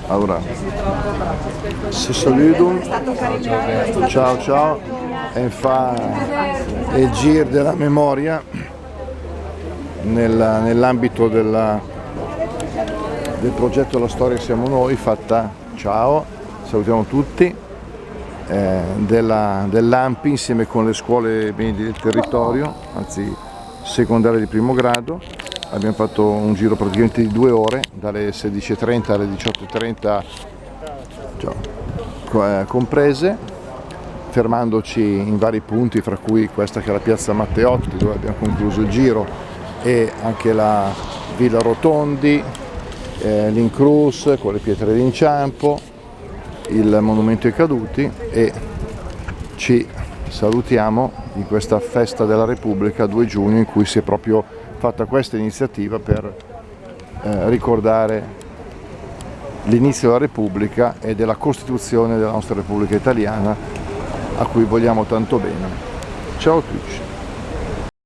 Allora, se saluto, ciao ciao, e fa il giro della memoria nell'ambito del progetto La Storia Siamo Noi, fatta, ciao, salutiamo tutti, dell'AMPI insieme con le scuole beni del territorio, anzi secondarie di primo grado. Abbiamo fatto un giro praticamente di 2 ore, dalle 16:30 alle 18:30 comprese, fermandoci in vari punti, fra cui questa che è la piazza Matteotti, dove abbiamo concluso il giro, e anche la Villa Rotondi, l'Incruz con le pietre d'inciampo, il monumento ai caduti, e ci salutiamo in questa festa della Repubblica 2 giugno, in cui si è proprio fatta questa iniziativa per ricordare l'inizio della Repubblica e della Costituzione della nostra Repubblica Italiana, a cui vogliamo tanto bene. Ciao a tutti.